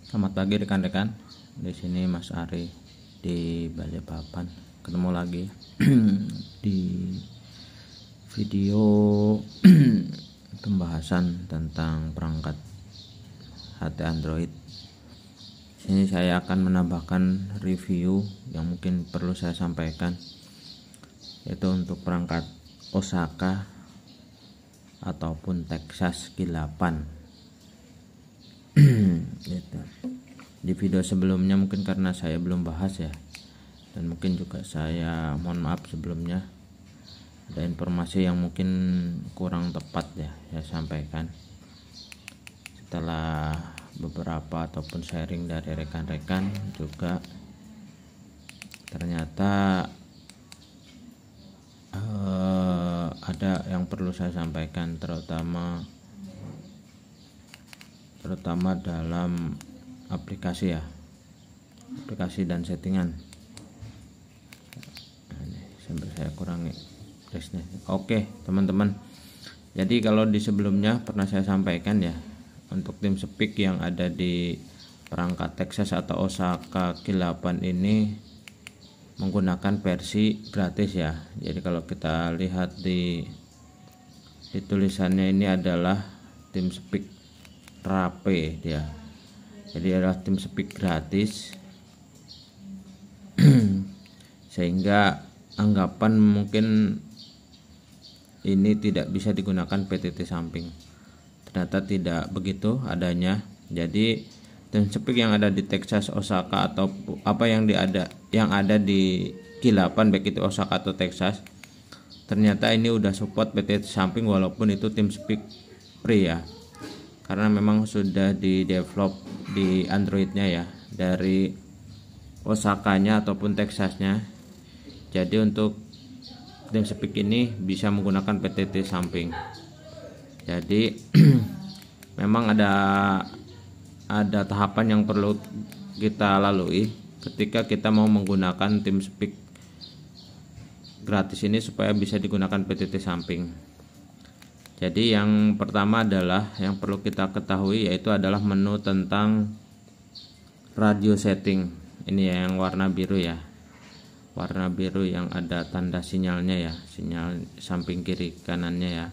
Selamat pagi rekan-rekan. Di sini Mas Ari di Balikpapan. Ketemu lagi di video pembahasan tentang perangkat HP Android. Sini saya akan menambahkan review yang mungkin perlu saya sampaikan, yaitu untuk perangkat Osaka ataupun Texas Q8. Gitu. Di video sebelumnya mungkin karena saya belum bahas ya, dan mungkin juga saya mohon maaf sebelumnya ada informasi yang mungkin kurang tepat ya saya sampaikan. Setelah beberapa ataupun sharing dari rekan-rekan juga ternyata ada yang perlu saya sampaikan, terutama dalam aplikasi ya, aplikasi dan settingan. Nah, ini sampai saya kurangi flashnya. Oke teman-teman, jadi kalau di sebelumnya pernah saya sampaikan ya, untuk TeamSpeak yang ada di perangkat Texas atau Osaka Q8 ini menggunakan versi gratis ya. Jadi kalau kita lihat di tulisannya ini adalah TeamSpeak Rape dia, jadi adalah TeamSpeak gratis sehingga anggapan mungkin ini tidak bisa digunakan PTT samping. Ternyata tidak begitu adanya. Jadi TeamSpeak yang ada di Texas, Osaka atau apa yang ada di Q8 baik itu Osaka atau Texas, ternyata ini udah support PTT samping walaupun itu TeamSpeak free ya. Karena memang sudah di develop di Androidnya ya, dari Osakanya ataupun Texasnya. Jadi untuk TeamSpeak ini bisa menggunakan PTT samping. Jadi memang ada tahapan yang perlu kita lalui ketika kita mau menggunakan TeamSpeak gratis ini supaya bisa digunakan PTT samping. Jadi yang pertama adalah yang perlu kita ketahui, yaitu adalah menu tentang radio setting. Ini ya, yang warna biru ya, warna biru yang ada tanda sinyalnya ya, sinyal samping kiri kanannya ya.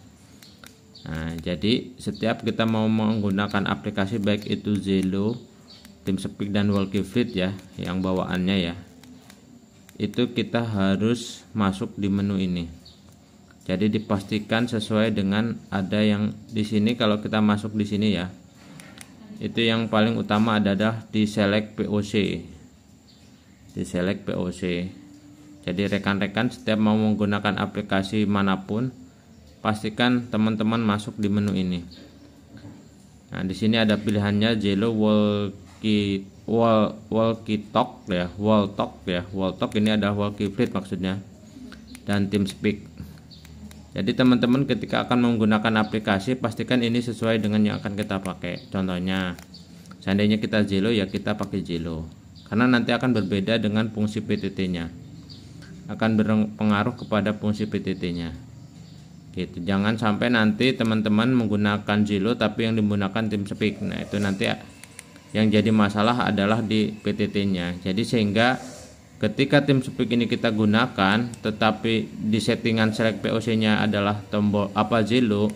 Nah, jadi setiap kita mau menggunakan aplikasi baik itu Zello, TeamSpeak dan Wallkeyfleet ya, yang bawaannya ya, itu kita harus masuk di menu ini. Jadi dipastikan sesuai dengan ada yang di sini. Kalau kita masuk di sini ya, itu yang paling utama adalah di select POC. Di select POC. Jadi rekan-rekan setiap mau menggunakan aplikasi manapun, pastikan teman-teman masuk di menu ini. Nah, di sini ada pilihannya Zello, Walltalk ya, Walltalk ini adalah Wallkeyfleet maksudnya, dan TeamSpeak. Jadi teman-teman ketika akan menggunakan aplikasi, pastikan ini sesuai dengan yang akan kita pakai. Contohnya, seandainya kita Zello ya kita pakai Zello, karena nanti akan berbeda dengan fungsi PTT-nya, akan berpengaruh kepada fungsi PTT-nya. Gitu. Jangan sampai nanti teman-teman menggunakan Zello tapi yang digunakan TeamSpeak. Nah, itu nanti yang jadi masalah adalah di PTT-nya. Jadi sehingga ketika TeamSpeak ini kita gunakan, tetapi di settingan select POC-nya adalah tombol Zello,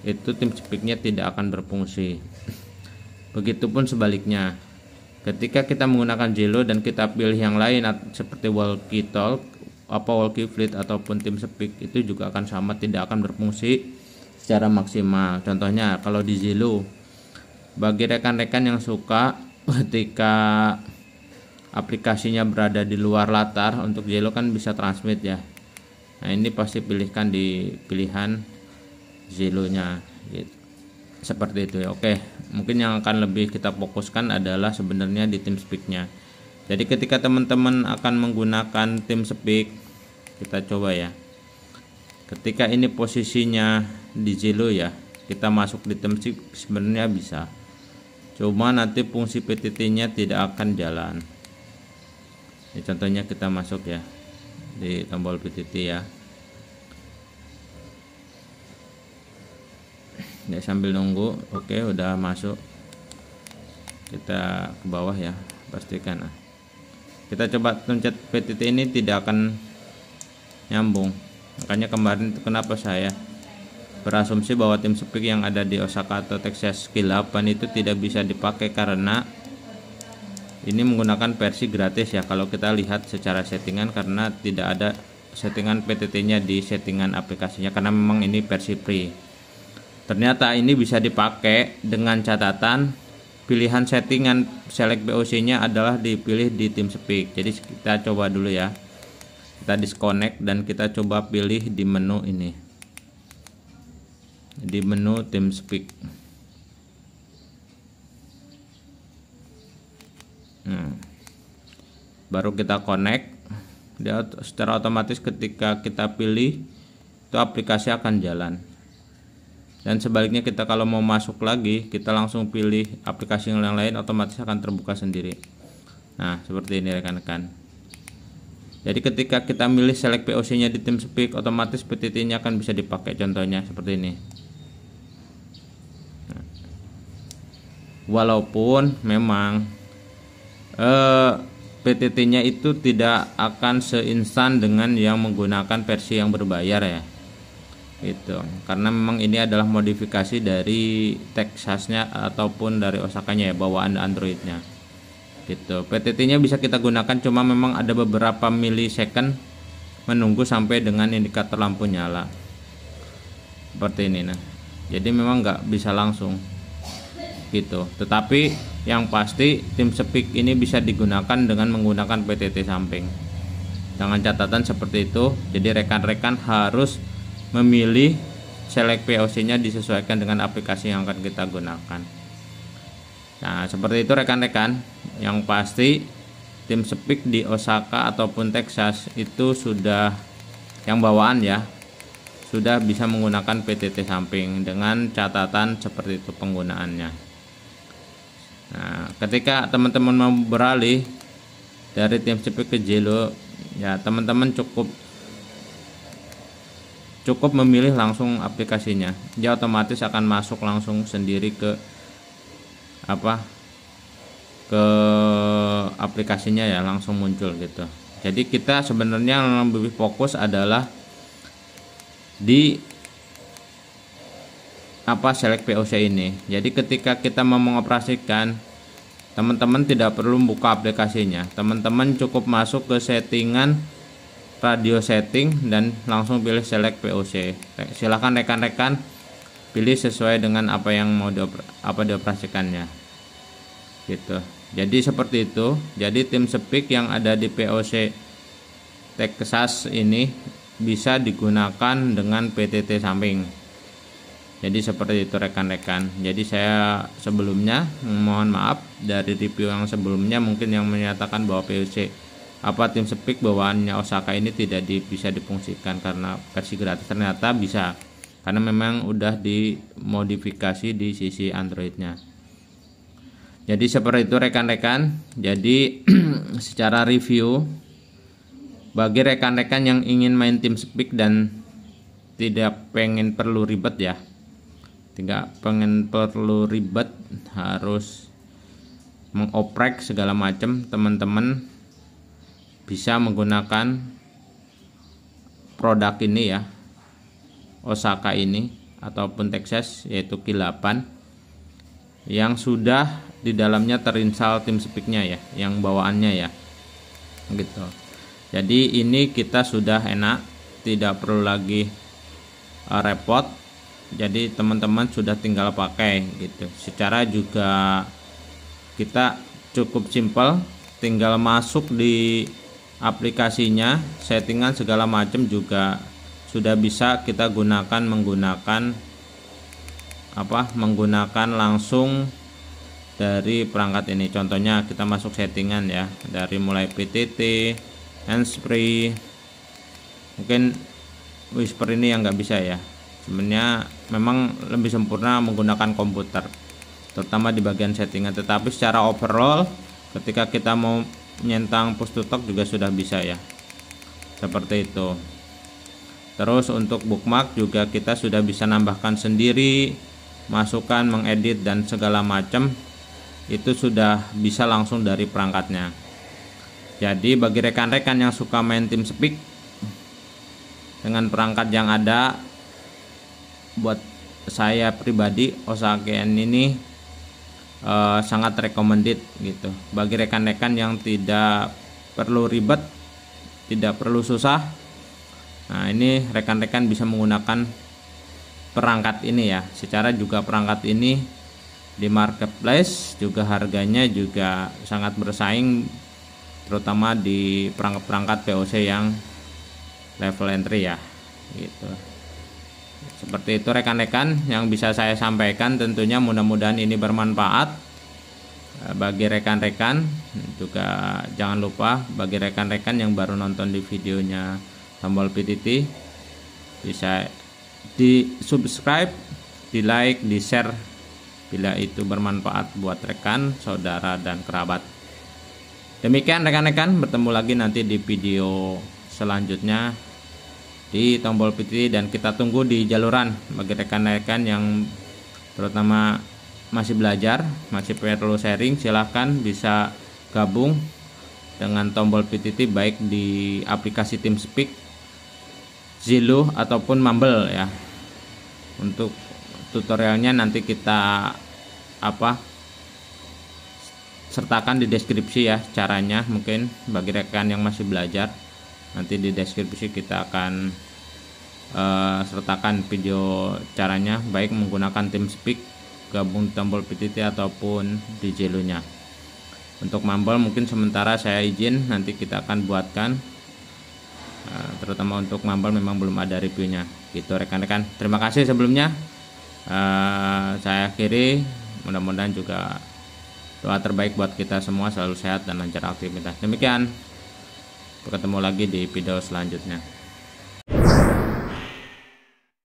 itu TeamSpeak-nya tidak akan berfungsi. Begitupun sebaliknya, ketika kita menggunakan Zello dan kita pilih yang lain seperti Wallkeyfleet ataupun TeamSpeak, itu juga akan sama, tidak akan berfungsi secara maksimal. Contohnya kalau di Zello, bagi rekan-rekan yang suka ketika aplikasinya berada di luar latar, untuk Zello kan bisa transmit ya. Nah, ini pasti pilihkan di pilihan Zello-nya gitu. Seperti itu ya. Oke, mungkin yang akan lebih kita fokuskan adalah sebenarnya di TeamSpeak-nya. Jadi ketika teman-teman akan menggunakan TeamSpeak, kita coba ya. Ketika ini posisinya di Zello ya, kita masuk di TeamSpeak sebenarnya bisa. Cuma nanti fungsi PTT-nya tidak akan jalan. Ini contohnya kita masuk ya di tombol PTT ya. Ya sambil nunggu. Oke, udah masuk. kita ke bawah ya, pastikan. Kita coba pencet PTT ini tidak akan nyambung. Makanya kemarin kenapa saya berasumsi bahwa TeamSpeak yang ada di Osaka atau Texas Q8 itu tidak bisa dipakai karena ini menggunakan versi gratis ya. Kalau kita lihat secara settingan, karena tidak ada settingan PTT-nya di settingan aplikasinya, karena memang ini versi free. Ternyata ini bisa dipakai dengan catatan pilihan settingan select POC-nya adalah dipilih di TeamSpeak. Jadi kita coba dulu ya. Kita disconnect dan kita coba pilih di menu ini. Di menu TeamSpeak. Baru kita connect. Dia secara otomatis ketika kita pilih itu aplikasi akan jalan. Dan sebaliknya kita kalau mau masuk lagi, kita langsung pilih aplikasi yang lain, otomatis akan terbuka sendiri. Nah, seperti ini rekan-rekan. Jadi ketika kita milih select POC-nya di TeamSpeak, otomatis PTT-nya akan bisa dipakai. Contohnya seperti ini. Nah, walaupun memang PTT-nya itu tidak akan seinstan dengan yang menggunakan versi yang berbayar ya. Itu karena memang ini adalah modifikasi dari Texasnya ataupun dari Osakanya ya, bawaan Androidnya gitu. PTT-nya bisa kita gunakan, cuma memang ada beberapa milisecond menunggu sampai dengan indikator lampu nyala seperti ini. Nah, jadi memang nggak bisa langsung gitu. Tetapi yang pasti TeamSpeak ini bisa digunakan dengan menggunakan PTT samping dengan catatan seperti itu. Jadi rekan-rekan harus memilih select POC-nya disesuaikan dengan aplikasi yang akan kita gunakan. Nah, seperti itu rekan-rekan. Yang pasti TeamSpeak di Osaka ataupun Texas itu sudah yang bawaan ya, sudah bisa menggunakan PTT samping dengan catatan seperti itu penggunaannya. Nah, ketika teman-teman mau beralih dari TeamSpeak ke Jello ya, teman-teman cukup memilih langsung aplikasinya, dia otomatis akan masuk langsung sendiri ke aplikasinya ya, langsung muncul gitu. Jadi kita sebenarnya yang lebih fokus adalah di select POC ini. Jadi ketika kita mau mengoperasikan, teman-teman tidak perlu buka aplikasinya, teman-teman cukup masuk ke settingan radio setting dan langsung pilih select POC. Silahkan rekan-rekan pilih sesuai dengan apa yang mau dioperasikannya gitu. Jadi seperti itu. Jadi TeamSpeak yang ada di POC Texas ini bisa digunakan dengan PTT samping. Jadi seperti itu rekan-rekan. Jadi saya sebelumnya mohon maaf dari review yang sebelumnya mungkin yang menyatakan bahwa POC TeamSpeak bawaannya Osaka ini tidak bisa difungsikan karena versi gratis. Ternyata bisa, karena memang udah dimodifikasi di sisi Androidnya. Jadi seperti itu rekan-rekan. Jadi secara review, bagi rekan-rekan yang ingin main TeamSpeak dan tidak pengen perlu ribet ya, harus mengoprek segala macam, teman-teman bisa menggunakan produk ini ya, Osaka ini ataupun Texas, yaitu Q8 yang sudah di dalamnya terinstall TeamSpeak-nya ya, yang bawaannya ya gitu. Jadi ini kita sudah enak, tidak perlu lagi repot. Jadi teman-teman sudah tinggal pakai gitu. Secara juga kita cukup simpel, tinggal masuk di aplikasinya, settingan segala macam juga sudah bisa kita gunakan menggunakan langsung dari perangkat ini. Contohnya kita masuk settingan ya, dari mulai PTT, handsfree. Mungkin Whisper ini yang nggak bisa ya. Sebenarnya memang lebih sempurna menggunakan komputer, terutama di bagian settingan. Tetapi secara overall ketika kita mau nyentang push to talk juga sudah bisa ya, seperti itu. Terus untuk bookmark juga kita sudah bisa nambahkan sendiri, masukkan, mengedit dan segala macam itu sudah bisa langsung dari perangkatnya. Jadi bagi rekan-rekan yang suka main TeamSpeak dengan perangkat yang ada, buat saya pribadi OsaGN ini sangat recommended gitu. Bagi rekan-rekan yang tidak perlu ribet, tidak perlu susah, nah ini rekan-rekan bisa menggunakan perangkat ini ya. Secara juga perangkat ini di marketplace juga harganya juga sangat bersaing, terutama di perangkat-perangkat POC yang level entry ya gitu. Seperti itu rekan-rekan yang bisa saya sampaikan. Tentunya mudah-mudahan ini bermanfaat bagi rekan-rekan. Juga jangan lupa bagi rekan-rekan yang baru nonton di videonya tombol PTT, bisa di subscribe, di like, di share bila itu bermanfaat buat rekan, saudara, dan kerabat. Demikian rekan-rekan, bertemu lagi nanti di video selanjutnya di tombol PTT, dan kita tunggu di jaluran. Bagi rekan-rekan yang terutama masih belajar, masih perlu sharing, silahkan bisa gabung dengan tombol PTT baik di aplikasi TeamSpeak, Zillow ataupun Mumble ya. Untuk tutorialnya nanti kita sertakan di deskripsi ya caranya. Mungkin bagi rekan yang masih belajar, nanti di deskripsi kita akan sertakan video caranya baik menggunakan TeamSpeak, gabung tombol PTT ataupun di Zillow-nya. Untuk Mumble mungkin sementara saya izin, nanti kita akan buatkan, terutama untuk Mumble memang belum ada reviewnya gitu rekan-rekan. Terima kasih sebelumnya. Saya akhiri, mudah-mudahan juga doa terbaik buat kita semua selalu sehat dan lancar aktivitas. Demikian, ketemu lagi di video selanjutnya.